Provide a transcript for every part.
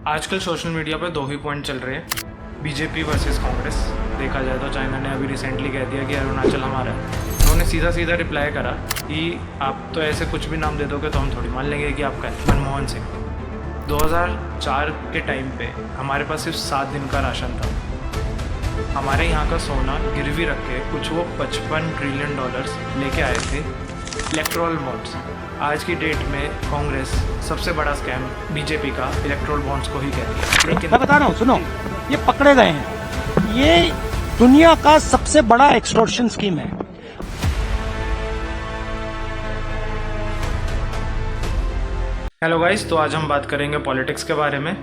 आजकल social media पे दो ही पॉइंट चल रहे हैं, बीजेपी वर्सेस कांग्रेस। देखा जाए तो चाइना ने अभी रिसेंटली कह दिया कि अरुणाचल हमारा है। उन्होंने सीधा सीधा रिप्लाई करा कि आप तो ऐसे कुछ भी नाम दे दोगे तो हम थोड़ी मान लेंगे कि आपका है। मनमोहन सिंह 2004 के टाइम पे हमारे पास सिर्फ 7 दिन का राशन था। हमारे यहाँ का सोना गिरवी रख के कुछ वो 55 ट्रिलियन डॉलर्स लेके आए थे इलेक्ट्रल बॉन्ड्स। आज की डेट में कांग्रेस सबसे बड़ा स्कैम बीजेपी का इलेक्ट्रल बॉन्ड्स को ही कहती है। लेकिन मैं बता रहा हूँ, सुनो, ये पकड़े गए हैं। ये दुनिया का सबसे बड़ा एक्सटॉर्शन स्कीम है। हेलो गाइस, तो आज हम बात करेंगे पॉलिटिक्स के बारे में।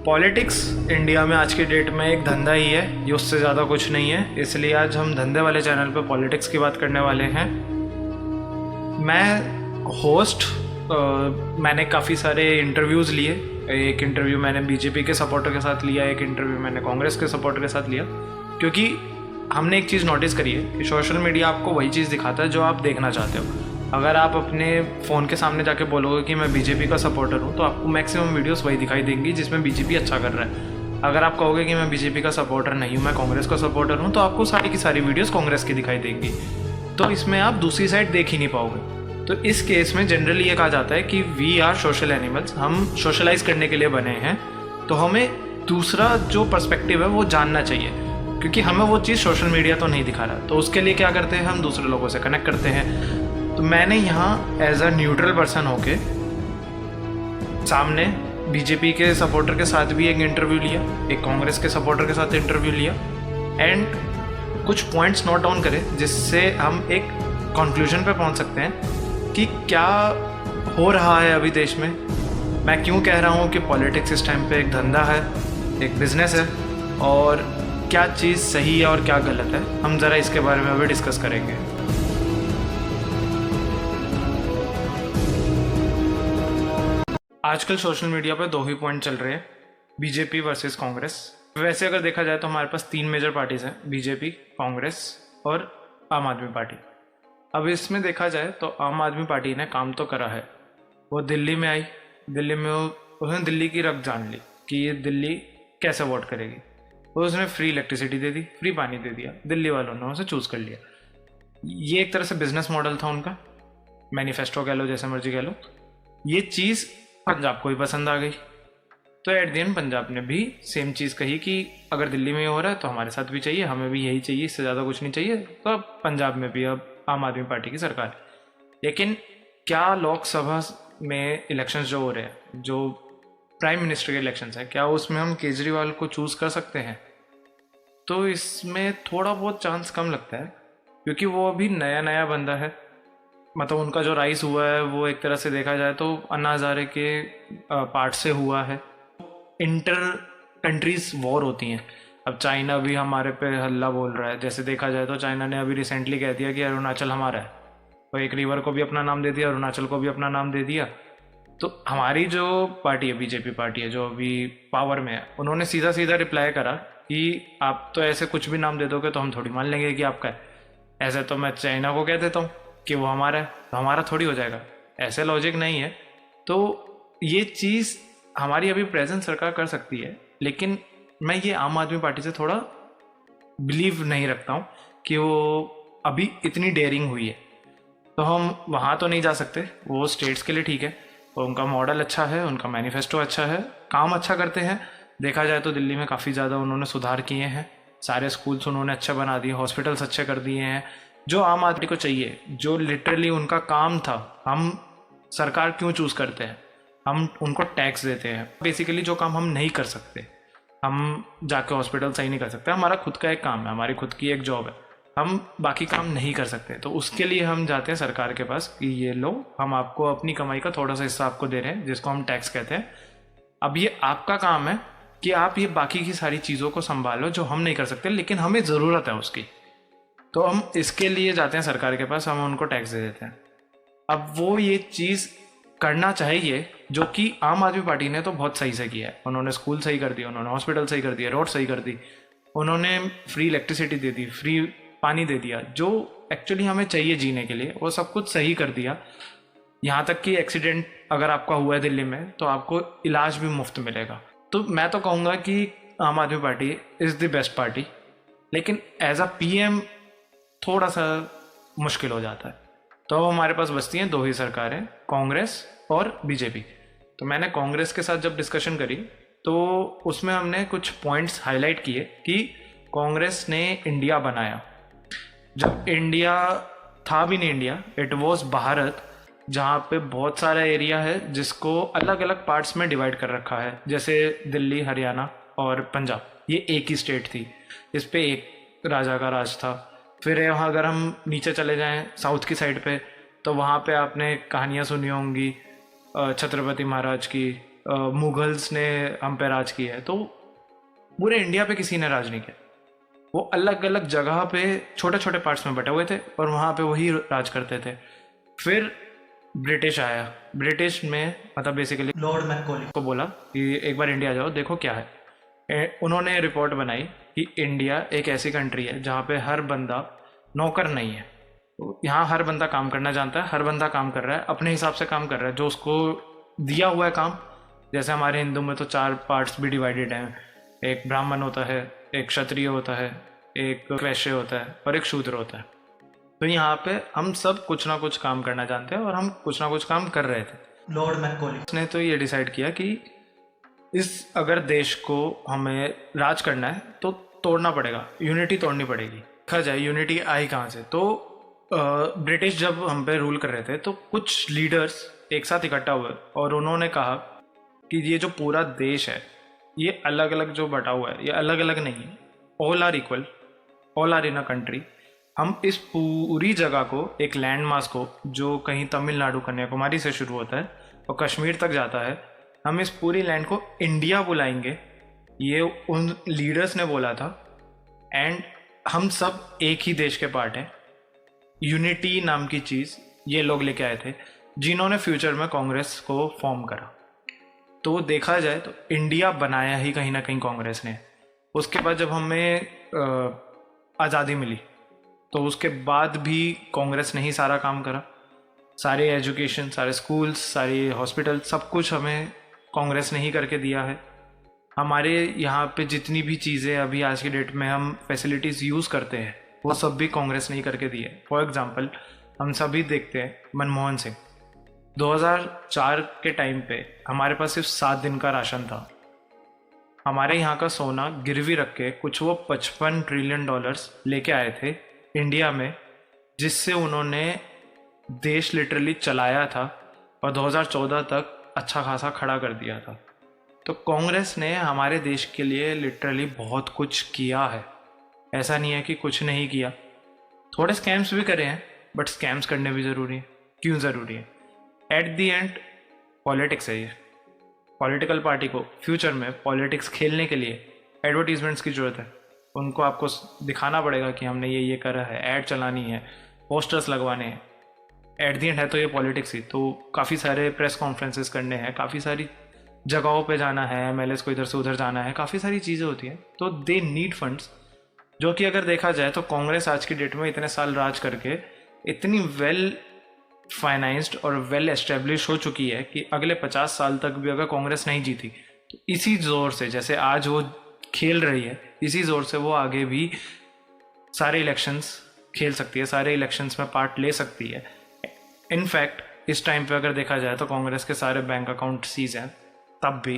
पॉलिटिक्स इंडिया में आज की डेट में एक धंधा ही है, ये उससे ज़्यादा कुछ नहीं है। इसलिए आज हम धंधे वाले चैनल पे पॉलिटिक्स की बात करने वाले हैं। मैं होस्ट मैंने काफ़ी सारे इंटरव्यूज़ लिए। एक इंटरव्यू मैंने बीजेपी के सपोर्टर के साथ लिया, एक इंटरव्यू मैंने कांग्रेस के सपोर्टर के साथ लिया, क्योंकि हमने एक चीज़ नोटिस करी है कि सोशल मीडिया आपको वही चीज़ दिखाता है जो आप देखना चाहते हो। अगर आप अपने फ़ोन के सामने जाके बोलोगे कि मैं बीजेपी का सपोर्टर हूँ, तो आपको मैक्सिमम वीडियोस वही दिखाई देंगी जिसमें बीजेपी अच्छा कर रहा है। अगर आप कहोगे कि मैं बीजेपी का सपोर्टर नहीं हूँ, मैं कांग्रेस का सपोर्टर हूँ, तो आपको सारी की सारी वीडियोस कांग्रेस की दिखाई देंगी। तो इसमें आप दूसरी साइड देख ही नहीं पाओगे। तो इस केस में जनरली ये कहा जाता है कि वी आर सोशल एनिमल्स, हम सोशलाइज करने के लिए बने हैं। तो हमें दूसरा जो पर्सपेक्टिव है वो जानना चाहिए, क्योंकि हमें वो चीज़ सोशल मीडिया तो नहीं दिखा रहा। तो उसके लिए क्या करते हैं, हम दूसरे लोगों से कनेक्ट करते हैं। तो मैंने यहाँ एज अ न्यूट्रल पर्सन होके सामने बीजेपी के सपोर्टर के साथ भी एक इंटरव्यू लिया, एक कांग्रेस के सपोर्टर के साथ इंटरव्यू लिया, एंड कुछ पॉइंट्स नोट डाउन करें जिससे हम एक कंक्लूजन पे पहुँच सकते हैं कि क्या हो रहा है अभी देश में। मैं क्यों कह रहा हूँ कि पॉलिटिक्स इस टाइम पे एक धंधा है, एक बिजनेस है, और क्या चीज़ सही है और क्या गलत है, हम ज़रा इसके बारे में अभी डिस्कस करेंगे। आजकल सोशल मीडिया पे दो ही पॉइंट चल रहे हैं, बीजेपी वर्सेस कांग्रेस। वैसे अगर देखा जाए तो हमारे पास 3 मेजर पार्टीज हैं, बीजेपी, कांग्रेस और आम आदमी पार्टी। अब इसमें देखा जाए तो आम आदमी पार्टी ने काम तो करा है। वो दिल्ली में आई, दिल्ली में उसने दिल्ली की रग जान ली कि ये दिल्ली कैसे वोट करेगी। उसने फ्री इलेक्ट्रिसिटी दे दी, फ्री पानी दे दिया, दिल्ली वालों ने उसे चूज़ कर लिया। ये एक तरह से बिजनेस मॉडल था उनका, मैनिफेस्टो कह लो, जैसे मर्जी कह लो। ये चीज़ पंजाब को भी पसंद आ गई, तो एट द एंड पंजाब ने भी सेम चीज़ कही कि अगर दिल्ली में ये हो रहा है तो हमारे साथ भी चाहिए, हमें भी यही चाहिए, इससे ज़्यादा कुछ नहीं चाहिए। तो अब पंजाब में भी अब आम आदमी पार्टी की सरकार है। लेकिन क्या लोकसभा में इलेक्शंस जो हो रहे हैं, जो प्राइम मिनिस्टर के इलेक्शंस हैं, क्या उसमें हम केजरीवाल को चूज़ कर सकते हैं? तो इसमें थोड़ा बहुत चांस कम लगता है, क्योंकि वो अभी नया नया बंदा है। मतलब उनका जो राइज हुआ है वो एक तरह से देखा जाए तो अन्ना हजारे के पार्ट से हुआ है। इंटर कंट्रीज वॉर होती हैं। अब चाइना भी हमारे पे हल्ला बोल रहा है। जैसे देखा जाए तो चाइना ने अभी रिसेंटली कह दिया कि अरुणाचल हमारा है, और एक रिवर को भी अपना नाम दे दिया, अरुणाचल को भी अपना नाम दे दिया। तो हमारी जो पार्टी है, बीजेपी पार्टी है, जो अभी पावर में है, उन्होंने सीधा सीधा रिप्लाई करा कि आप तो ऐसे कुछ भी नाम दे दोगे तो हम थोड़ी मान लेंगे कि आपका है। ऐसे तो मैं चाइना को कह देता हूँ कि वो हमारा है, तो हमारा थोड़ी हो जाएगा। ऐसे लॉजिक नहीं है। तो ये चीज़ हमारी अभी प्रेजेंट सरकार कर सकती है, लेकिन मैं ये आम आदमी पार्टी से थोड़ा बिलीव नहीं रखता हूँ कि वो अभी इतनी डेयरिंग हुई है। तो हम वहाँ तो नहीं जा सकते, वो स्टेट्स के लिए ठीक है, तो उनका मॉडल अच्छा है, उनका मैनिफेस्टो अच्छा है, काम अच्छा करते हैं। देखा जाए तो दिल्ली में काफ़ी ज़्यादा उन्होंने सुधार किए हैं, सारे स्कूल्स उन्होंने अच्छे बना दिए, हॉस्पिटल्स अच्छे कर दिए हैं, जो आम आदमी को चाहिए, जो लिटरली उनका काम था। हम सरकार क्यों चूज़ करते हैं? हम उनको टैक्स देते हैं। बेसिकली जो काम हम नहीं कर सकते, हम जाके हॉस्पिटल सही नहीं कर सकते, हमारा खुद का एक काम है, हमारी खुद की एक जॉब है, हम बाकी काम नहीं कर सकते। तो उसके लिए हम जाते हैं सरकार के पास कि ये लो, हम आपको अपनी कमाई का थोड़ा सा हिस्सा आपको दे रहे हैं, जिसको हम टैक्स कहते हैं। अब ये आपका काम है कि आप ये बाकी की सारी चीज़ों को संभालो जो हम नहीं कर सकते, लेकिन हमें ज़रूरत है उसकी। तो हम इसके लिए जाते हैं सरकार के पास, हम उनको टैक्स दे देते हैं। अब वो ये चीज़ करना चाहिए, जो कि आम आदमी पार्टी ने तो बहुत सही से किया है। उन्होंने स्कूल सही कर दिया, उन्होंने हॉस्पिटल सही कर दिया, रोड सही कर दी, उन्होंने फ्री इलेक्ट्रिसिटी दे दी, फ्री पानी दे दिया, जो एक्चुअली हमें चाहिए जीने के लिए, वो सब कुछ सही कर दिया। यहाँ तक कि एक्सीडेंट अगर आपका हुआ है दिल्ली में तो आपको इलाज भी मुफ्त मिलेगा। तो मैं तो कहूँगा कि आम आदमी party is the best party, लेकिन एज अ पीएम थोड़ा सा मुश्किल हो जाता है। तो अब हमारे पास बचती हैं दो ही सरकारें, कांग्रेस और बीजेपी। तो मैंने कांग्रेस के साथ जब डिस्कशन करी तो उसमें हमने कुछ पॉइंट्स हाईलाइट किए कि कांग्रेस ने इंडिया बनाया। जब इंडिया था भी नहीं इंडिया, इट वॉज भारत, जहाँ पे बहुत सारा एरिया है जिसको अलग अलग पार्ट्स में डिवाइड कर रखा है, जैसे दिल्ली, हरियाणा और पंजाब, ये एक ही स्टेट थी, इस पे एक राजा का राज था। फिर यहाँ अगर हम नीचे चले जाएं साउथ की साइड पे, तो वहाँ पे आपने कहानियाँ सुनी होंगी छत्रपति महाराज की, मुगल्स ने हम पे राज किया है। तो पूरे इंडिया पे किसी ने राज नहीं किया, वो अलग अलग जगह पे छोटे छोटे पार्ट्स में बटे हुए थे और वहाँ पे वही राज करते थे। फिर ब्रिटिश आया, ब्रिटिश में मतलब बेसिकली लॉर्ड मैकॉले को बोला कि एक बार इंडिया जाओ, देखो क्या है। उन्होंने रिपोर्ट बनाई कि इंडिया एक ऐसी कंट्री है जहाँ पे हर बंदा नौकर नहीं है, यहाँ हर बंदा काम करना जानता है, हर बंदा काम कर रहा है, अपने हिसाब से काम कर रहा है, जो उसको दिया हुआ है काम। जैसे हमारे हिंदू में तो 4 पार्ट्स भी डिवाइडेड हैं, एक ब्राह्मण होता है, एक क्षत्रिय होता है, एक वैश्य होता है और एक शूद्र होता है। तो यहाँ पे हम सब कुछ ना कुछ काम करना जानते हैं और हम कुछ ना कुछ काम कर रहे थे। लॉर्ड मैकॉले ने तो ये डिसाइड किया कि इस अगर देश को हमें राज करना है तो तोड़ना पड़ेगा, यूनिटी तोड़नी पड़ेगी। देखा जाए यूनिटी आई कहाँ से, तो ब्रिटिश जब हम पे रूल कर रहे थे तो कुछ लीडर्स एक साथ इकट्ठा हुए और उन्होंने कहा कि ये जो पूरा देश है ये अलग अलग जो बटा हुआ है ये अलग अलग नहीं है, all are equal, all are in a country. हम इस पूरी जगह को, एक लैंड मास को जो कहीं तमिलनाडु कन्याकुमारी से शुरू होता है और कश्मीर तक जाता है, हम इस पूरी लैंड को इंडिया बुलाएंगे, ये उन लीडर्स ने बोला था। एंड हम सब एक ही देश के पार्ट हैं। यूनिटी नाम की चीज़ ये लोग लेके आए थे जिन्होंने फ्यूचर में कांग्रेस को फॉर्म करा। तो देखा जाए तो इंडिया बनाया ही कहीं ना कहीं कांग्रेस ने। उसके बाद जब हमें आज़ादी मिली तो उसके बाद भी कांग्रेस ने ही सारा काम करा, सारे एजुकेशन, सारे स्कूल्स, सारी हॉस्पिटल, सब कुछ हमें कांग्रेस ने ही करके दिया है। हमारे यहाँ पे जितनी भी चीज़ें अभी आज की डेट में हम फैसिलिटीज़ यूज़ करते हैं वो सब भी कांग्रेस ने ही करके दी है। फॉर एग्जांपल हम सभी देखते हैं मनमोहन सिंह, 2004 के टाइम पे हमारे पास सिर्फ 7 दिन का राशन था। हमारे यहाँ का सोना गिरवी रख के कुछ वो $55 ट्रिलियन लेके आए थे इंडिया में, जिससे उन्होंने देश लिटरली चलाया था और 2014 तक अच्छा खासा खड़ा कर दिया था। तो कांग्रेस ने हमारे देश के लिए लिटरली बहुत कुछ किया है, ऐसा नहीं है कि कुछ नहीं किया। थोड़े स्कैम्स भी करे हैं, बट स्कैम्स करने भी ज़रूरी है। क्यों ज़रूरी है? एट दी एंड पॉलिटिक्स है ये। पॉलिटिकल पार्टी को फ्यूचर में पॉलिटिक्स खेलने के लिए एडवर्टीजमेंट्स की ज़रूरत है। उनको आपको दिखाना पड़ेगा कि हमने ये करा है, ऐड चलानी है, पोस्टर्स लगवाने हैं। एट दी एंड है तो ये पॉलिटिक्स ही। तो काफ़ी सारे प्रेस कॉन्फ्रेंसेस करने हैं, काफ़ी सारी जगहों पे जाना है, एमएलएस को इधर से उधर जाना है, काफ़ी सारी चीज़ें होती हैं। तो दे नीड फंड्स, जो कि अगर देखा जाए तो कांग्रेस आज की डेट में इतने साल राज करके इतनी वेल फाइनेंस्ड और वेल एस्टेब्लिश हो चुकी है कि अगले 50 साल तक भी अगर कांग्रेस नहीं जीती तो इसी जोर से, जैसे आज वो खेल रही है, इसी जोर से वो आगे भी सारे इलेक्शंस खेल सकती है, सारे इलेक्शंस में पार्ट ले सकती है। इनफैक्ट इस टाइम पे अगर देखा जाए तो कांग्रेस के सारे बैंक अकाउंट सीज हैं, तब भी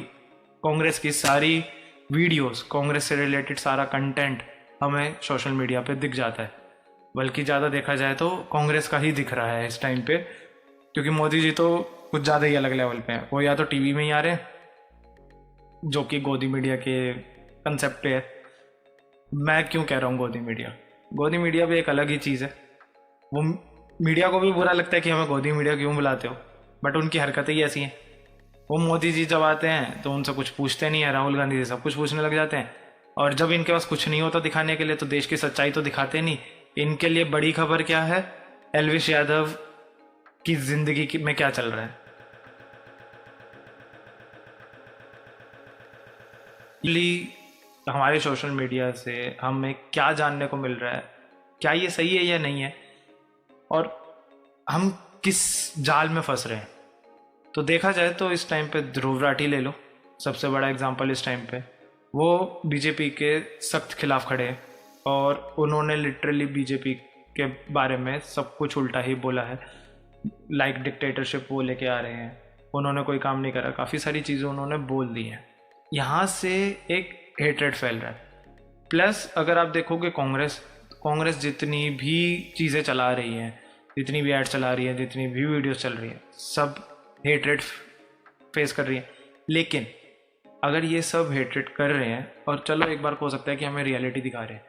कांग्रेस की सारी वीडियोस, कांग्रेस से रिलेटेड सारा कंटेंट हमें सोशल मीडिया पे दिख जाता है। बल्कि ज़्यादा देखा जाए तो कांग्रेस का ही दिख रहा है इस टाइम पे, क्योंकि मोदी जी तो कुछ ज़्यादा ही अलग लेवल पे हैं। वो या तो टीवी में ही आ रहे हैं, जो कि गोदी मीडिया के कंसेप्ट पे है। मैं क्यों कह रहा हूँ गोदी मीडिया? गोदी मीडिया भी एक अलग ही चीज़ है। वो मीडिया को भी बुरा लगता है कि हमें गोदी मीडिया क्यों बुलाते हो, बट उनकी हरकतें ही ऐसी हैं। वो मोदी जी जब आते हैं तो उनसे कुछ पूछते नहीं है, राहुल गांधी जी सब कुछ पूछने लग जाते हैं, और जब इनके पास कुछ नहीं होता दिखाने के लिए तो देश की सच्चाई तो दिखाते नहीं। इनके लिए बड़ी खबर क्या है? एलविश यादव की जिंदगी में क्या चल रहा है। हमारे सोशल मीडिया से हमें क्या जानने को मिल रहा है, क्या ये सही है या नहीं है, और हम किस जाल में फंस रहे हैं। तो देखा जाए तो इस टाइम पे ध्रुव राठी ले लो, सबसे बड़ा एग्जांपल इस टाइम पे, वो बीजेपी के सख्त खिलाफ खड़े हैं और उन्होंने लिटरली बीजेपी के बारे में सब कुछ उल्टा ही बोला है। लाइक डिक्टेटरशिप वो लेके आ रहे हैं, उन्होंने कोई काम नहीं करा, काफ़ी सारी चीज़ें उन्होंने बोल दी हैं। यहाँ से एक हेट्रेड फैल रहा है। प्लस अगर आप देखोगे कांग्रेस जितनी भी चीज़ें चला रही है, जितनी भी ऐड चला रही है, जितनी भी वीडियोस चल रही है, सब हेट्रेड फेस कर रही है। लेकिन अगर ये सब हेट्रेड कर रहे हैं, और चलो एक बार को हो सकता है कि हमें रियलिटी दिखा रहे हैं,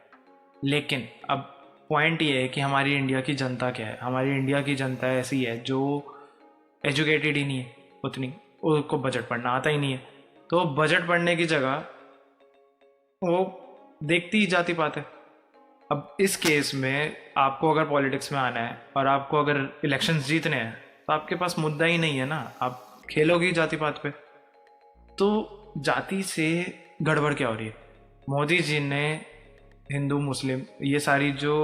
लेकिन अब पॉइंट ये है कि हमारी इंडिया की जनता क्या है। हमारी इंडिया की जनता ऐसी है जो एजुकेटेड ही नहीं है उतनी, उसको बजट पढ़ना आता ही नहीं है। तो बजट पढ़ने की जगह वो देखती ही जाति पात है। अब इस केस में आपको अगर पॉलिटिक्स में आना है और आपको अगर इलेक्शंस जीतने हैं तो आपके पास मुद्दा ही नहीं है ना, आप खेलोगे ही जाति पात पे। तो जाति से गड़बड़ क्या हो रही है? मोदी जी ने हिंदू मुस्लिम ये सारी जो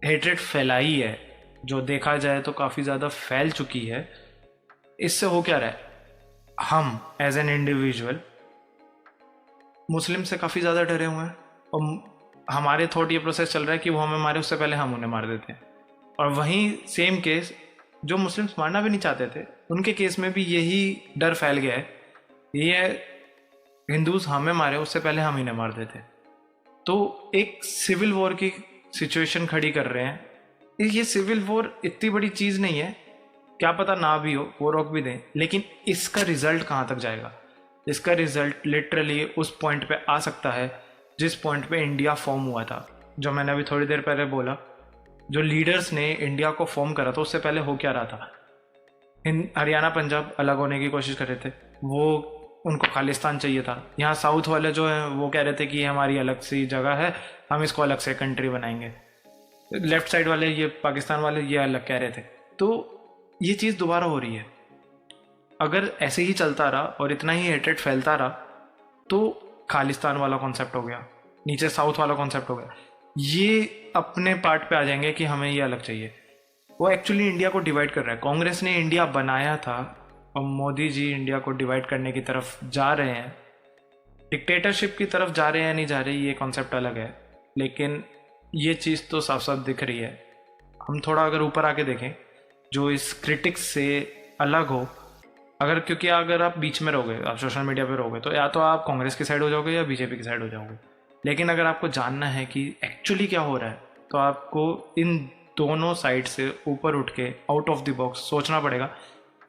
हेट्रेड फैलाई है, जो देखा जाए तो काफ़ी ज़्यादा फैल चुकी है, इससे हो क्या रहा है? हम एज एन इंडिविजुअल मुस्लिम से काफ़ी ज़्यादा डरे हुए हैं और हमारे थॉट ये प्रोसेस चल रहा है कि वो हमें मारे उससे पहले हम उन्हें मार देते हैं। और वहीं सेम केस जो मुस्लिम्स मारना भी नहीं चाहते थे, उनके केस में भी यही डर फैल गया है, ये हिंदूज हमें मारे उससे पहले हम इन्हें मार देते। तो एक सिविल वॉर की सिचुएशन खड़ी कर रहे हैं। ये सिविल वॉर इतनी बड़ी चीज़ नहीं है, क्या पता ना भी हो, वो रोक भी दें, लेकिन इसका रिजल्ट कहाँ तक जाएगा? इसका रिजल्ट लिटरली उस पॉइंट पे आ सकता है जिस पॉइंट पे इंडिया फॉर्म हुआ था, जो मैंने अभी थोड़ी देर पहले बोला। जो लीडर्स ने इंडिया को फॉर्म करा था, उससे पहले हो क्या रहा था? हरियाणा पंजाब अलग होने की कोशिश कर रहे थे, वो उनको खालिस्तान चाहिए था। यहाँ साउथ वाले जो हैं वो कह रहे थे कि ये हमारी अलग सी जगह है, हम इसको अलग से कंट्री बनाएंगे। लेफ्ट साइड वाले, ये पाकिस्तान वाले, ये अलग कह रहे थे। तो ये चीज़ दोबारा हो रही है। अगर ऐसे ही चलता रहा और इतना ही हेट्रेड फैलता रहा तो खालिस्तान वाला कॉन्सेप्ट हो गया, नीचे साउथ वाला कॉन्सेप्ट हो गया, ये अपने पार्ट पे आ जाएंगे कि हमें ये अलग चाहिए। वो एक्चुअली इंडिया को डिवाइड कर रहा है। कांग्रेस ने इंडिया बनाया था और मोदी जी इंडिया को डिवाइड करने की तरफ जा रहे हैं। डिक्टेटरशिप की तरफ जा रहे हैं या नहीं जा रहे, ये कॉन्सेप्ट अलग है, लेकिन ये चीज़ तो साफ साफ दिख रही है। हम थोड़ा अगर ऊपर आके देखें, जो इस क्रिटिक्स से अलग हो, क्योंकि अगर आप बीच में रहोगे, आप सोशल मीडिया पे रहोगे, तो या तो आप कांग्रेस की साइड हो जाओगे या बीजेपी की साइड हो जाओगे। लेकिन अगर आपको जानना है कि एक्चुअली क्या हो रहा है, तो आपको इन दोनों साइड से ऊपर उठ के आउट ऑफ द बॉक्स सोचना पड़ेगा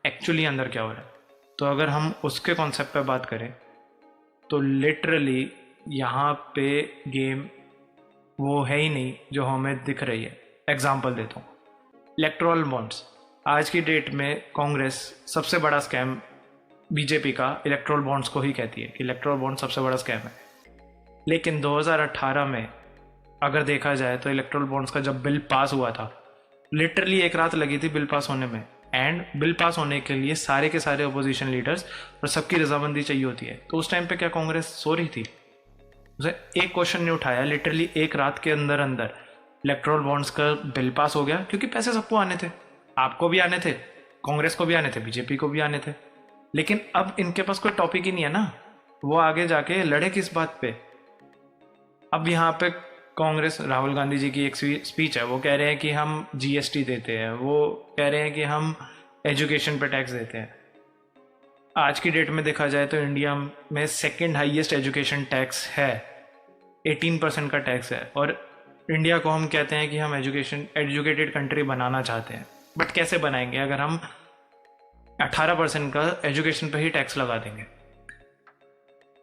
एक्चुअली अंदर क्या हो रहा है। तो अगर हम उसके कॉन्सेप्ट पे बात करें तो लिटरली यहाँ पे गेम वो है ही नहीं जो हमें दिख रही है। एग्जाम्पल देता हूँ, इलेक्टोरल बॉन्ड्स। आज की डेट में कांग्रेस सबसे बड़ा स्कैम बीजेपी का इलेक्टोरल बॉन्ड्स को ही कहती है कि इलेक्टोरल बॉन्ड सबसे बड़ा स्कैम है। लेकिन 2018 में अगर देखा जाए तो इलेक्टोरल बॉन्ड्स का जब बिल पास हुआ था, लिटरली एक रात लगी थी बिल पास होने में। एंड बिल पास होने के लिए सारे के सारे अपोजिशन लीडर्स और सबकी रजामंदी चाहिए होती है। तो उस टाइम पे क्या कांग्रेस सो रही थी? उसे एक क्वेश्चन नहीं उठाया, लिटरली एक रात के अंदर अंदर इलेक्टोरल बॉन्ड्स का बिल पास हो गया, क्योंकि पैसे सबको आने थे, आपको भी आने थे, कांग्रेस को भी आने थे, बीजेपी को भी आने थे। लेकिन अब इनके पास कोई टॉपिक ही नहीं है ना, वो आगे जाके लड़े किस बात पे? अब यहाँ पे कांग्रेस, राहुल गांधी जी की एक स्पीच है, वो कह रहे हैं कि हम जीएसटी देते हैं, वो कह रहे हैं कि हम एजुकेशन पे टैक्स देते हैं। आज की डेट में देखा जाए तो इंडिया में सेकंड हाईएस्ट एजुकेशन टैक्स है, 18% का टैक्स है। और इंडिया को हम कहते हैं कि हम एजुकेटेड कंट्री बनाना चाहते हैं, बट कैसे बनाएंगे अगर हम 18% का एजुकेशन पे ही टैक्स लगा देंगे?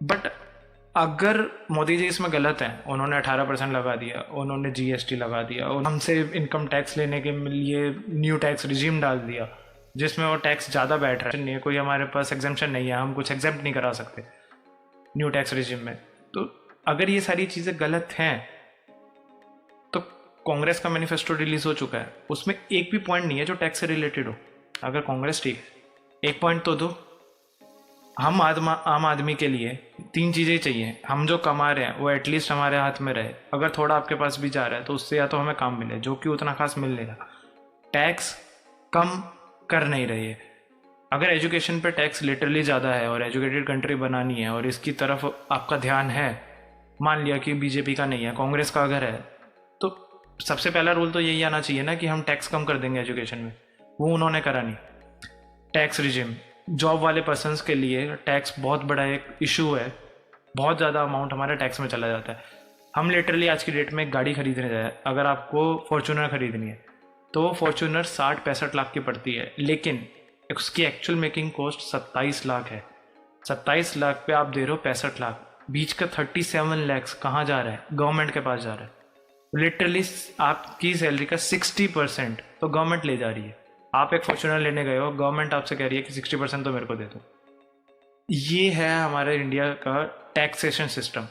बट अगर मोदी जी इसमें गलत हैं, उन्होंने 18% लगा दिया, उन्होंने जीएसटी लगा दिया, हमसे इनकम टैक्स लेने के लिए न्यू टैक्स रिजीम डाल दिया जिसमें वो टैक्स ज़्यादा बैठ रहा है, नहीं है, कोई हमारे पास एग्जेम्पशन नहीं है, हम कुछ एग्जेम्प्ट नहीं करा सकते न्यू टैक्स रिजीम में। तो अगर ये सारी चीज़ें गलत हैं तो कांग्रेस का मैनिफेस्टो रिलीज हो चुका है, उसमें एक भी पॉइंट नहीं है जो टैक्स से रिलेटेड हो। अगर कांग्रेस ठीक है, एक पॉइंट तो दो। हम आम आदमी के लिए 3 चीज़ें चाहिए। हम जो कमा रहे हैं वो एटलीस्ट हमारे हाथ में रहे, अगर थोड़ा आपके पास भी जा रहा है तो उससे या तो हमें काम मिले, जो कि उतना खास मिल नहीं रहा। टैक्स कम कर नहीं रही है, अगर एजुकेशन पे टैक्स लिटरली ज़्यादा है और एजुकेटेड कंट्री बनानी है और इसकी तरफ आपका ध्यान है, मान लिया कि बीजेपी का नहीं है, कांग्रेस का अगर है, तो सबसे पहला रूल तो यही आना चाहिए ना कि हम टैक्स कम कर देंगे एजुकेशन में। वो उन्होंने करा नहीं। टैक्स रिजिम, जॉब वाले पर्सनस के लिए टैक्स बहुत बड़ा एक इशू है। बहुत ज़्यादा अमाउंट हमारे टैक्स में चला जाता है। हम लिटरली आज की डेट में एक गाड़ी खरीदने जाए, अगर आपको फॉर्च्यूनर खरीदनी है तो फॉर्च्यूनर 60-65 लाख की पड़ती है, लेकिन उसकी एक्चुअल मेकिंग कॉस्ट 27 लाख है। 27 लाख पे आप दे रहे हो 65 लाख। बीच का 37 लैक्स कहाँ जा रहा है? गवर्नमेंट के पास जा रहा है। लिटरली आपकी सैलरी का 60% तो गवर्नमेंट ले जा रही है। आप एक फॉर्च्यूनर लेने गए हो, गवर्नमेंट आपसे कह रही है कि 60% तो मेरे को दे दो। ये है हमारे इंडिया का टैक्सेशन सिस्टम।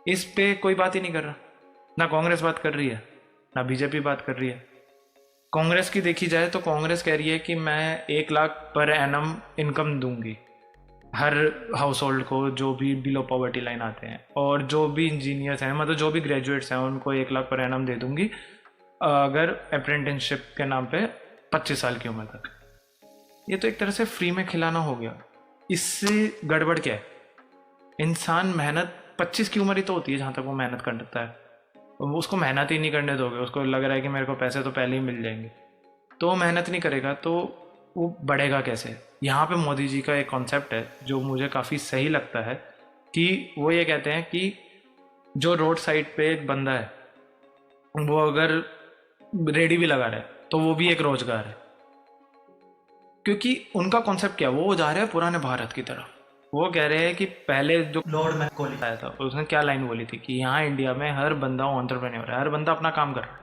इस पे कोई बात ही नहीं कर रहा। ना कांग्रेस बात कर रही है, ना बीजेपी बात कर रही है। कांग्रेस की देखी जाए तो कांग्रेस कह रही है कि मैं 1 लाख पर एनम इनकम दूंगी हर हाउस होल्ड को, जो भी बिलो पॉवर्टी लाइन आते हैं, और जो भी इंजीनियर्स हैं, मतलब जो भी ग्रेजुएट्स हैं, उनको 1 लाख पर एनम दे दूंगी अगर अप्रेंटिसशिप के नाम पे 25 साल की उम्र तक। ये तो एक तरह से फ्री में खिलाना हो गया। इससे गड़बड़ क्या है? इंसान मेहनत 25 की उम्र ही तो होती है जहाँ तक वो मेहनत करता है। उसको मेहनत ही नहीं करने दोगे, उसको लग रहा है कि मेरे को पैसे तो पहले ही मिल जाएंगे, तो वो मेहनत नहीं करेगा तो वो बढ़ेगा कैसे? यहाँ पे मोदी जी का एक कॉन्सेप्ट है जो मुझे काफ़ी सही लगता है कि वो ये कहते हैं कि जो रोड साइड पे एक बंदा है, वो अगर रेडी भी लगा रहा है तो वो भी एक रोजगार है। क्योंकि उनका कॉन्सेप्ट क्या, वो जा रहे हैं पुराने भारत की तरफ। वो कह रहे हैं कि पहले जो लॉर्ड मैकॉले आया था, उसने क्या लाइन बोली थी कि यहाँ इंडिया में हर बंदा एंटरप्रेन्योर है, हर बंदा अपना काम कर रहा है।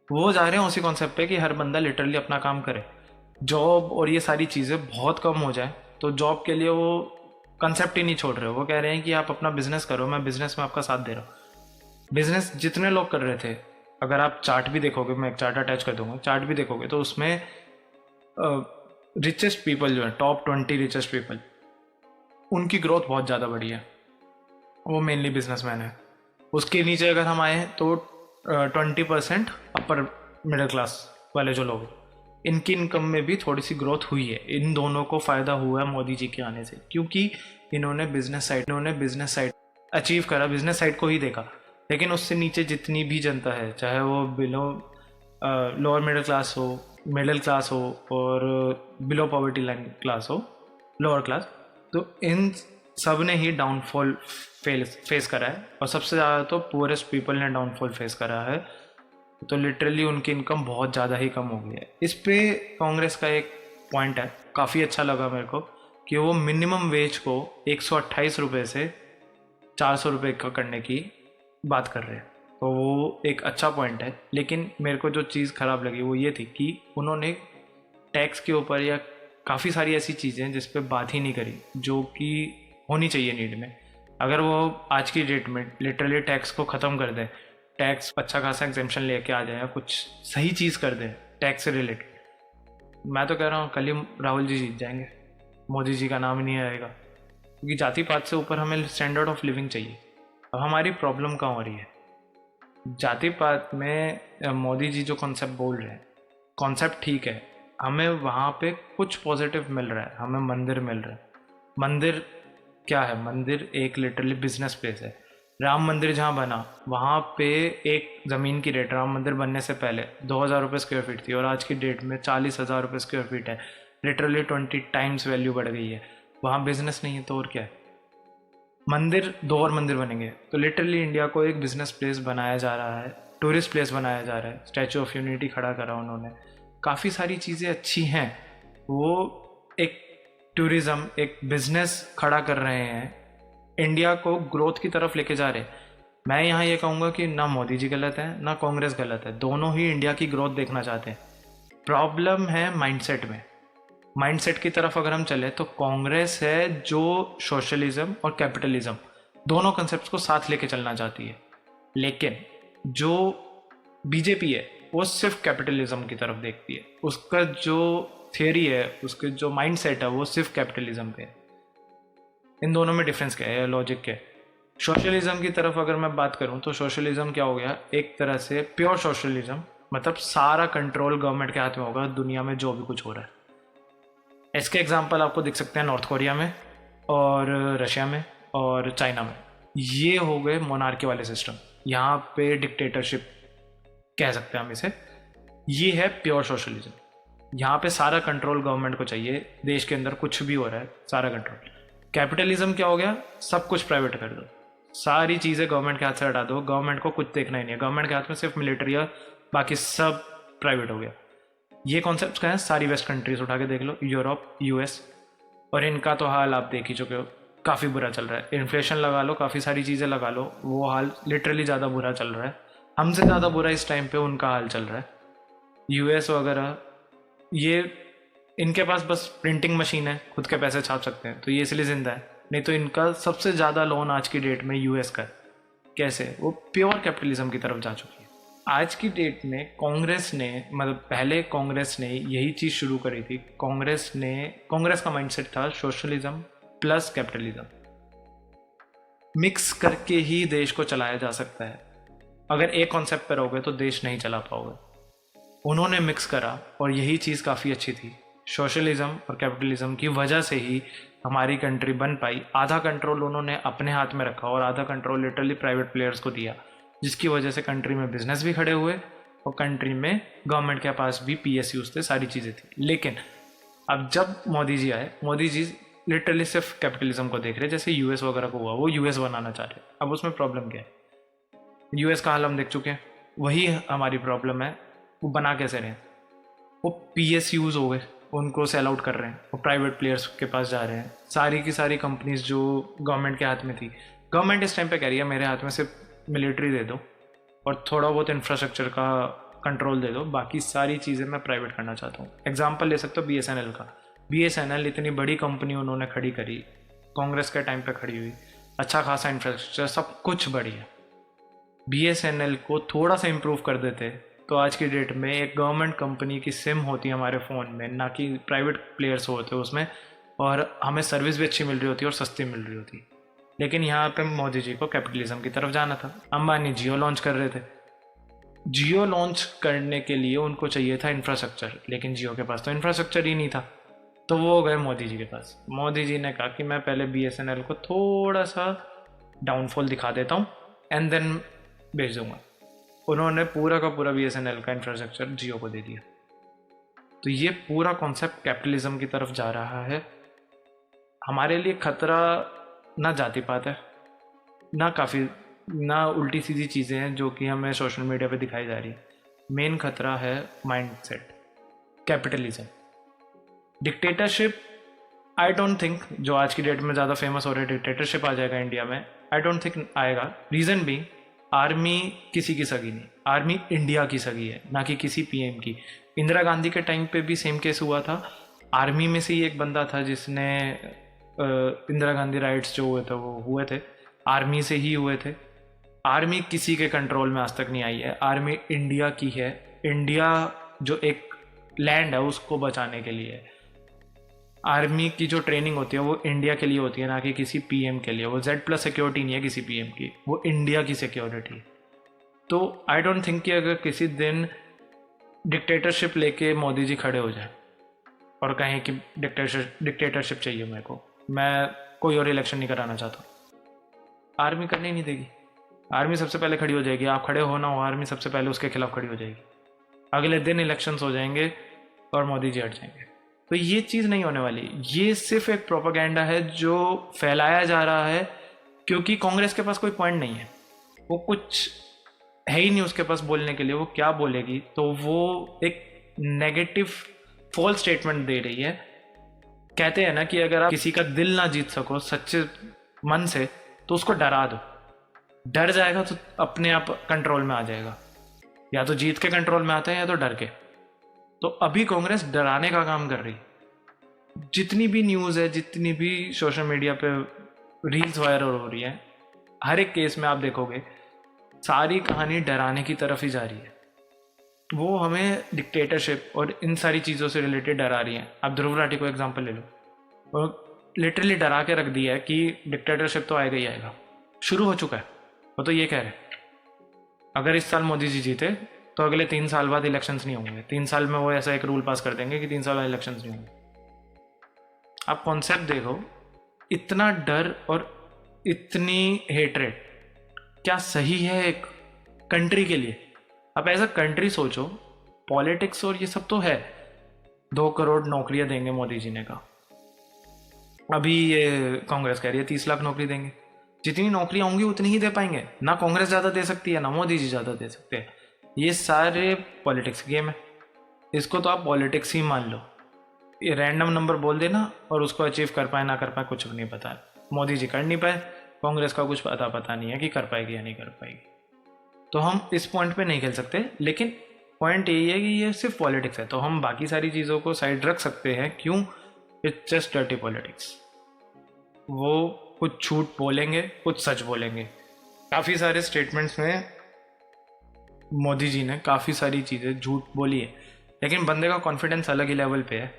वो जा रहे हैं उसी कॉन्सेप्ट पे कि हर बंदा लिटरली अपना काम करे। जॉब और ये सारी चीज़ें बहुत कम हो जाए, तो जॉब के लिए वो कंसेप्ट ही नहीं छोड़ रहे हो। वो कह रहे हैं कि आप अपना बिजनेस करो, मैं बिजनेस में आपका साथ दे रहा हूँ। बिजनेस जितने लोग कर रहे थे, अगर आप चार्ट भी देखोगे, मैं एक चार्ट अटैच कर दूंगा, चार्ट भी देखोगे तो उसमें रिचेस्ट पीपल जो है, टॉप 20 रिचेस्ट पीपल, उनकी ग्रोथ बहुत ज़्यादा बढ़ी है। वो मेनली बिजनेसमैन है। उसके नीचे अगर हम आए तो 20% अपर मिडिल क्लास वाले जो लोग, इनकी इनकम में भी थोड़ी सी ग्रोथ हुई है। इन दोनों को फ़ायदा हुआ है मोदी जी के आने से, क्योंकि इन्होंने बिजनेस साइड अचीव करा, बिजनेस साइड को ही देखा। लेकिन उससे नीचे जितनी भी जनता है, चाहे वो बिलो लोअर मिडिल क्लास हो, मिडिल क्लास हो, और बिलो पॉवर्टी लाइन क्लास हो, लोअर क्लास, तो इन सब ने ही डाउनफॉल फेस करा है। और सबसे ज़्यादा तो पुअरेस्ट पीपल ने डाउनफॉल फेस करा है। तो लिटरली उनकी इनकम बहुत ज़्यादा ही कम हो गई है। इस पे कांग्रेस का एक पॉइंट है, काफ़ी अच्छा लगा मेरे को, कि वो मिनिमम वेज को 128 रुपये से 400 रुपये का करने की बात कर रहे हैं। तो वो एक अच्छा पॉइंट है। लेकिन मेरे को जो चीज़ ख़राब लगी वो ये थी कि उन्होंने टैक्स के ऊपर या काफ़ी सारी ऐसी चीज़ें जिस पे बात ही नहीं करी, जो कि होनी चाहिए नीड में। अगर वो आज की डेट में लिटरली टैक्स को ख़त्म कर दें, टैक्स अच्छा खासा एग्जेम्पशन लेके आ जाए, कुछ सही चीज़ कर दें टैक्स से रिलेटेड, मैं तो कह रहा हूँ कल ही राहुल जी जीत जाएंगे, मोदी जी का नाम ही नहीं आएगा। क्योंकि जाति पात से ऊपर हमें स्टैंडर्ड ऑफ लिविंग चाहिए। अब हमारी प्रॉब्लम कहाँ हो रही है? जाति पात में मोदी जी जो कॉन्सेप्ट बोल रहे हैं, कॉन्सेप्ट ठीक है, हमें वहाँ पे कुछ पॉजिटिव मिल रहा है, हमें मंदिर मिल रहा है। मंदिर क्या है? मंदिर एक लिटरली बिजनेस प्लेस है। राम मंदिर जहाँ बना, वहाँ पे एक ज़मीन की रेट राम मंदिर बनने से पहले 2000 रुपये स्क्वायर फीट थी, और आज की डेट में 40,000 रुपये स्क्वायर फीट है। लिटरली 20 टाइम्स वैल्यू बढ़ गई है। वहाँ बिजनेस नहीं है तो और क्या है? मंदिर, 2 और मंदिर बनेंगे। तो लिटरली इंडिया को एक बिजनेस प्लेस बनाया जा रहा है, टूरिस्ट प्लेस बनाया जा रहा है। स्टैचू ऑफ यूनिटी खड़ा करा उन्होंने, काफ़ी सारी चीज़ें अच्छी हैं। वो एक टूरिज़्म, एक बिजनेस खड़ा कर रहे हैं, इंडिया को ग्रोथ की तरफ लेके जा रहे हैं। मैं यहाँ ये कहूँगा कि ना मोदी जी गलत है, ना कांग्रेस गलत है, दोनों ही इंडिया की ग्रोथ देखना चाहते हैं। प्रॉब्लम है माइंडसेट में। माइंडसेट की तरफ अगर हम चले तो कांग्रेस है जो सोशलिज्म और कैपिटलिज्म दोनों कंसेप्ट को साथ लेके चलना चाहती है। लेकिन जो बीजेपी है वो सिर्फ कैपिटलिज्म की तरफ देखती है। उसका जो थियोरी है, उसके जो माइंडसेट है, वो सिर्फ कैपिटलिज्म पे है। इन दोनों में डिफरेंस क्या है, लॉजिक क्या है? सोशलिज्म की तरफ अगर मैं बात करूं तो सोशलिज्म क्या हो गया? एक तरह से प्योर सोशलिज्म, मतलब सारा कंट्रोल गवर्नमेंट के हाथ में होगा दुनिया में जो भी कुछ हो रहा है। इसके एग्जांपल आपको दिख सकते हैं नॉर्थ कोरिया में और रशिया में और चाइना में। ये हो गए मोनार्की वाले सिस्टम, यहाँ पे डिक्टेटरशिप कह सकते हैं हम इसे। ये है प्योर सोशलिज्म, यहाँ पे सारा कंट्रोल गवर्नमेंट को चाहिए, देश के अंदर कुछ भी हो रहा है सारा कंट्रोल। कैपिटलिज्म क्या हो गया, सब कुछ प्राइवेट कर दो, सारी चीज़ें गवर्नमेंट के हाथ से हटा दो, गवर्नमेंट को कुछ देखना ही नहीं है, गवर्नमेंट के हाथ में सिर्फ मिलिट्री है, बाकी सब प्राइवेट हो गया। ये कॉन्सेप्ट क्या है, सारी वेस्ट कंट्रीज उठा के देख लो, यूरोप, यूएस, और इनका तो हाल आप देख ही चुके हो, काफ़ी बुरा चल रहा है। इन्फ्लेशन लगा लो, काफ़ी सारी चीज़ें लगा लो, वो हाल लिटरली ज़्यादा बुरा चल रहा है, हमसे ज़्यादा बुरा इस टाइम पे उनका हाल चल रहा है। यूएस वगैरह, ये इनके पास बस प्रिंटिंग मशीन है, खुद के पैसे छाप सकते हैं, तो ये इसलिए ज़िंदा है, नहीं तो इनका सबसे ज़्यादा लोन आज की डेट में यूएस का है। कैसे, वो प्योर कैपिटलिज्म की तरफ जा चुकी है। आज की डेट में कांग्रेस ने, मतलब पहले कांग्रेस ने यही चीज़ शुरू करी थी। कांग्रेस का माइंडसेट था सोशलिज्म प्लस कैपिटलिज्म, मिक्स करके ही देश को चलाया जा सकता है। अगर एक कॉन्सेप्ट पर रहोगे तो देश नहीं चला पाओगे। उन्होंने मिक्स करा और यही चीज़ काफ़ी अच्छी थी। सोशलिज्म और कैपिटलिज्म की वजह से ही हमारी कंट्री बन पाई। आधा कंट्रोल उन्होंने अपने हाथ में रखा और आधा कंट्रोल लिटरली प्राइवेट प्लेयर्स को दिया, जिसकी वजह से कंट्री में बिजनेस भी खड़े हुए और कंट्री में गवर्नमेंट के पास भी PSUs थे, सारी चीज़ें थी। लेकिन अब जब मोदी जी आए, मोदी जी लिटरली सिर्फ कैपिटलिज्म को देख रहे, जैसे यूएस वगैरह को हुआ, वो यूएस बनाना चाह रहे। अब उसमें प्रॉब्लम क्या है, यूएस का हाल हम देख चुके हैं, वही हमारी प्रॉब्लम है। वो बना कैसे रहे, वो PSUs हो गए, उनको सेल आउट कर रहे हैं, वो प्राइवेट प्लेयर्स के पास जा रहे हैं। सारी की सारी कंपनीज जो गवर्नमेंट के हाथ में थी, गवर्नमेंट इस टाइम पे कह रही है मेरे हाथ में सिर्फ मिलिट्री दे दो और थोड़ा बहुत इंफ्रास्ट्रक्चर का कंट्रोल दे दो, बाकी सारी चीज़ें मैं प्राइवेट करना चाहता हूँ। एग्जाम्पल ले सकते हो BSNL का। BSNL इतनी बड़ी कंपनी उन्होंने खड़ी करी, कांग्रेस के टाइम पे खड़ी हुई, अच्छा खासा इंफ्रास्ट्रक्चर, सब कुछ बढ़िया। BSNL को थोड़ा सा इम्प्रूव कर देते तो आज की डेट में एक गवर्नमेंट कंपनी की सिम होती है हमारे फ़ोन में, ना कि प्राइवेट प्लेयर्स होते उसमें, और हमें सर्विस भी अच्छी मिल रही होती और सस्ती मिल रही होती। लेकिन यहाँ पे मोदी जी को कैपिटलिज्म की तरफ जाना था। अंबानी जियो लॉन्च कर रहे थे, जियो लॉन्च करने के लिए उनको चाहिए था इंफ्रास्ट्रक्चर, लेकिन जियो के पास तो इंफ्रास्ट्रक्चर ही नहीं था, तो वो गए मोदी जी के पास। मोदी जी ने कहा कि मैं पहले BSNL को थोड़ा सा डाउनफॉल दिखा देता हूँ एंड देन भेज दूंगा। उन्होंने पूरा का पूरा BSNL का इंफ्रास्ट्रक्चर जियो को दे दिया। तो ये पूरा कॉन्सेप्ट कैपिटलिज्म की तरफ जा रहा है। हमारे लिए खतरा ना जाति पात है, ना उल्टी सीधी चीज़ें हैं जो कि हमें सोशल मीडिया पे दिखाई जा रही है। मेन खतरा है mindset, capitalism. Dictatorship I don't think, जो आज की डेट में ज़्यादा फेमस हो रहा है, डिक्टेटरशिप आ जाएगा इंडिया में, आई डोंट थिंक आएगा। रीज़न भी, आर्मी किसी की सगी नहीं, आर्मी इंडिया की सगी है, ना कि किसी PM की। इंदिरा गांधी के टाइम पे भी सेम केस हुआ था। आर्मी में से ही एक बंदा था जिसने इंदिरा गांधी राइट्स जो हुए थे वो हुए थे आर्मी से ही हुए थे। आर्मी किसी के कंट्रोल में आज तक नहीं आई है, आर्मी इंडिया की है। इंडिया जो एक लैंड है उसको बचाने के लिए आर्मी की जो ट्रेनिंग होती है वो इंडिया के लिए होती है, ना कि किसी PM के लिए। वो Z+ सिक्योरिटी नहीं है किसी PM की, वो इंडिया की सिक्योरिटी है। तो आई डोंट थिंक कि अगर किसी दिन डिक्टेटरशिप लेके मोदी जी खड़े हो जाए और कहें कि डिक्टेटरशिप चाहिए मेरे को, मैं कोई और इलेक्शन नहीं कराना चाहता, आर्मी करने नहीं देगी। आर्मी सबसे पहले खड़ी हो जाएगी, आप खड़े हो ना हो, आर्मी सबसे पहले उसके खिलाफ खड़ी हो जाएगी। अगले दिन इलेक्शंस हो जाएंगे और मोदी जी हट जाएंगे। तो ये चीज़ नहीं होने वाली। ये सिर्फ एक प्रोपेगेंडा है जो फैलाया जा रहा है, क्योंकि कांग्रेस के पास कोई पॉइंट नहीं है, वो कुछ है ही नहीं उसके पास बोलने के लिए। वो क्या बोलेगी, तो वो एक नेगेटिव फॉल्स स्टेटमेंट दे रही है। कहते हैं ना कि अगर आप किसी का दिल ना जीत सको सच्चे मन से, तो उसको डरा दो, डर जाएगा तो अपने आप कंट्रोल में आ जाएगा। या तो जीत के कंट्रोल में आता है या तो डर के। तो अभी कांग्रेस डराने का काम कर रही। जितनी भी न्यूज़ है, जितनी भी सोशल मीडिया पे रील्स वायरल हो रही है, हर एक केस में आप देखोगे सारी कहानी डराने की तरफ ही जा रही है। वो हमें डिक्टेटरशिप और इन सारी चीज़ों से रिलेटेड डरा रही है। आप ध्रुव राठी को एग्जांपल ले लो, वो लिटरली डरा के रख दिया है कि डिक्टेटरशिप तो आएगा ही आएगा, शुरू हो चुका है। वो तो ये कह रहे हैं अगर इस साल मोदी जी जीते तो अगले 3 साल बाद इलेक्शंस नहीं होंगे। 3 साल में वो ऐसा एक रूल पास कर देंगे कि 3 साल बाद इलेक्शंस नहीं होंगे। आप कॉन्सेप्ट देखो, इतना डर और इतनी हेट्रेड क्या सही है एक कंट्री के लिए? आप एज अ कंट्री सोचो, पॉलिटिक्स और ये सब तो है, 2 करोड़ नौकरियां देंगे मोदी जी ने कहा। अभी ये कांग्रेस कह रही है 30 लाख नौकरी देंगे। जितनी नौकरियां होंगी उतनी ही दे पाएंगे ना, कांग्रेस ज़्यादा दे सकती है ना मोदी जी ज़्यादा दे सकते हैं। ये सारे पॉलिटिक्स गेम है, इसको तो आप पॉलिटिक्स ही मान लो। ये रैंडम नंबर बोल देना और उसको अचीव कर पाए ना कर पाए कुछ भी नहीं पता। मोदी जी कर नहीं पाए, कांग्रेस का कुछ पता नहीं है कि कर पाएगी या नहीं कर पाएगी। तो हम इस पॉइंट पे नहीं खेल सकते, लेकिन पॉइंट यही है कि ये सिर्फ पॉलिटिक्स है, तो हम बाकी सारी चीज़ों को साइड रख सकते हैं। क्यों? It's just dirty politics. वो कुछ झूठ बोलेंगे, कुछ सच बोलेंगे। काफ़ी सारे स्टेटमेंट्स में मोदी जी ने काफ़ी सारी चीज़ें झूठ बोली है, लेकिन बंदे का कॉन्फिडेंस अलग ही लेवल पे है।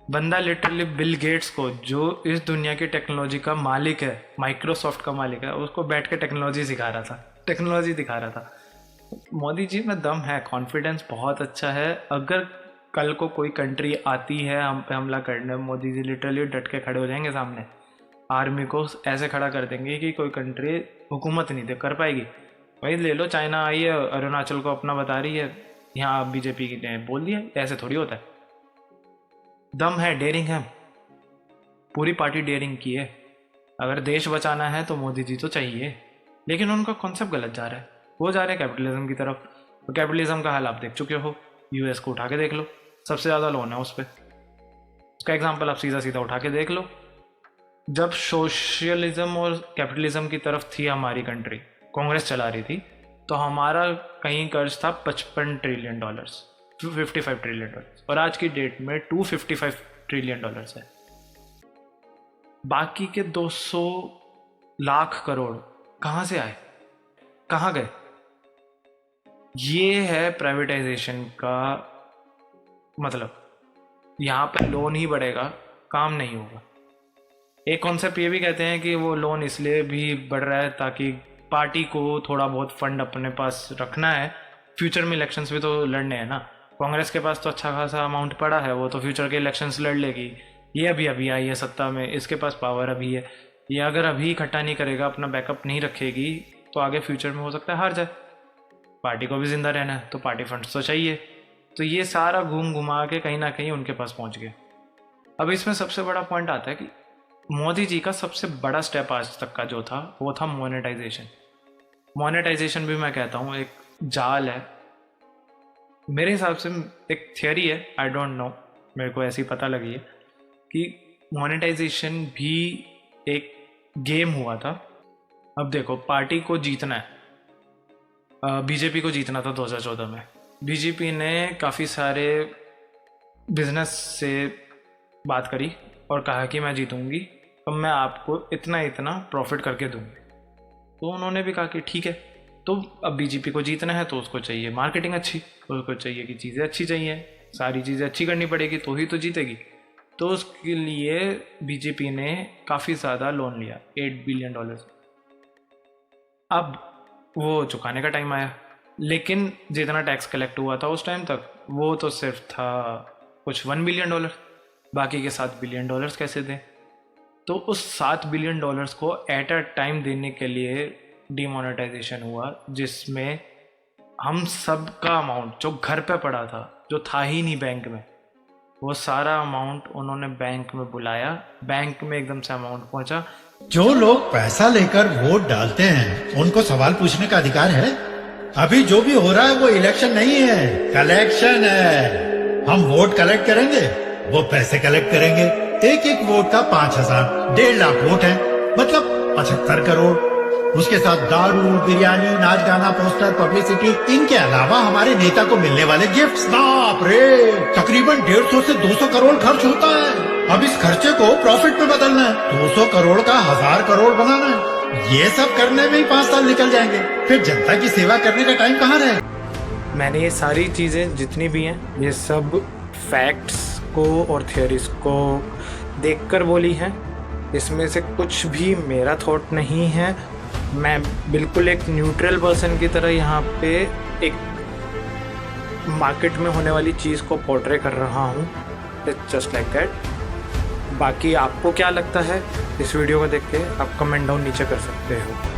बंदा लिटरली बिल गेट्स को, जो इस दुनिया की टेक्नोलॉजी का मालिक है, माइक्रोसॉफ्ट का मालिक है, उसको बैठ के टेक्नोलॉजी सिखा रहा था, टेक्नोलॉजी दिखा रहा था। मोदी जी में दम है, कॉन्फिडेंस बहुत अच्छा है। अगर कल को कोई कंट्री आती है हम पे हमला करने, मोदी जी लिटरली डट के खड़े हो जाएंगे सामने, आर्मी को ऐसे खड़ा कर देंगे कि कोई कंट्री हुकूमत नहीं दे कर पाएगी। वही ले लो, चाइना आई है, अरुणाचल को अपना बता रही है, यहाँ बीजेपी ने बोल दिया, ऐसे थोड़ी होता है। दम है, डेयरिंग है, पूरी पार्टी डेयरिंग की है। अगर देश बचाना है तो मोदी जी तो चाहिए, लेकिन उनका कॉन्सेप्ट गलत जा रहा है। वो जा रहे हैं कैपिटलिज्म की तरफ। तो कैपिटलिज्म का हाल आप देख चुके हो, यूएस को उठा के देख लो, सबसे ज़्यादा लोन है उस पर। उसका एग्जाम्पल आप सीधा सीधा उठा के देख लो। जब सोशलिज्म और कैपिटलिज्म की तरफ थी हमारी कंट्री, कांग्रेस चला रही थी, तो हमारा कहीं कर्ज था $55 ट्रिलियन, $55 ट्रिलियन, और आज की डेट में $255 ट्रिलियन है। बाकी के 200 लाख करोड़ कहाँ से आए, कहाँ गए? ये है प्राइवेटाइजेशन का मतलब। यहाँ पे लोन ही बढ़ेगा, काम नहीं होगा। एक कॉन्सेप्ट ये भी कहते हैं कि वो लोन इसलिए भी बढ़ रहा है ताकि पार्टी को थोड़ा बहुत फंड अपने पास रखना है, फ्यूचर में इलेक्शंस भी तो लड़ने हैं ना। कांग्रेस के पास तो अच्छा खासा अमाउंट पड़ा है, वो तो फ्यूचर के इलेक्शंस लड़ लेगी। ये अभी आई है सत्ता में, इसके पास पावर अभी है। ये अगर अभी इकट्ठा नहीं करेगा, अपना बैकअप नहीं रखेगी, तो आगे फ्यूचर में हो सकता है हार जाए। पार्टी को भी जिंदा रहना है तो पार्टी फंड्स तो चाहिए। तो ये सारा घूम घुमा के कहीं ना कहीं उनके पास पहुंच गए। अब इसमें सबसे बड़ा पॉइंट आता है कि मोदी जी का सबसे बड़ा स्टेप आज तक का जो था वो था मोनेटाइजेशन। मोनेटाइजेशन भी मैं कहता हूँ एक जाल है। मेरे हिसाब से एक थियरी है, आई डोंट नो, मेरे को ऐसी पता लगी है कि मोनेटाइजेशन भी एक गेम हुआ था। अब देखो, पार्टी को जीतना है, बीजेपी को जीतना था 2014 में। बीजेपी ने काफ़ी सारे बिजनेस से बात करी और कहा कि मैं जीतूंगी, अब मैं आपको इतना इतना प्रॉफिट करके दूंगी। तो उन्होंने भी कहा कि ठीक है। तो अब बीजेपी को जीतना है तो उसको चाहिए मार्केटिंग अच्छी, उसको चाहिए कि चीज़ें अच्छी चाहिए, सारी चीज़ें अच्छी करनी पड़ेगी तो ही तो जीतेगी। तो उसके लिए बीजेपी ने काफ़ी ज़्यादा लोन लिया, $8 बिलियन। अब वो चुकाने का टाइम आया, लेकिन जितना टैक्स कलेक्ट हुआ था उस टाइम तक वो तो सिर्फ था कुछ $1 बिलियन, बाकी के $7 बिलियन कैसे दें? तो उस $7 बिलियन को एट अ टाइम देने के लिए डिमोनेटाइजेशन हुआ, जिसमें हम सब का अमाउंट जो घर पे पड़ा था, जो था ही नहीं बैंक में, वो सारा अमाउंट उन्होंने बैंक में बुलाया। बैंक में एकदम से अमाउंट पहुंचा। जो लोग पैसा लेकर वोट डालते हैं उनको सवाल पूछने का अधिकार है। अभी जो भी हो रहा है वो इलेक्शन नहीं है, कलेक्शन है। हम वोट कलेक्ट करेंगे, वो पैसे कलेक्ट करेंगे। एक एक वोट का 5,000, 1.5 लाख वोट है, मतलब 75 करोड़। उसके साथ दारू, बिरयानी, नाच गाना, पोस्टर, पब्लिसिटी, इनके अलावा हमारे नेता को मिलने वाले गिफ्ट्स, बाप रे, तकरीबन 150 से 200 करोड़ खर्च होता है। अब इस खर्चे को प्रॉफिट में बदलना है, 200 करोड़ का 1000 करोड़ बनाना है। ये सब करने में ही 5 साल निकल जाएंगे, फिर जनता की सेवा करने का टाइम कहाँ रहे? मैंने ये सारी चीज़ें जितनी भी हैं, ये सब फैक्ट्स को और थियरीज को देखकर बोली हैं। इसमें से कुछ भी मेरा थॉट नहीं है। मैं बिल्कुल एक न्यूट्रल पर्सन की तरह यहाँ पे एक मार्केट में होने वाली चीज़ को पोर्ट्रे कर रहा हूँ। It's just like that. बाकी आपको क्या लगता है इस वीडियो को देख के आप कमेंट डाउन नीचे कर सकते हो।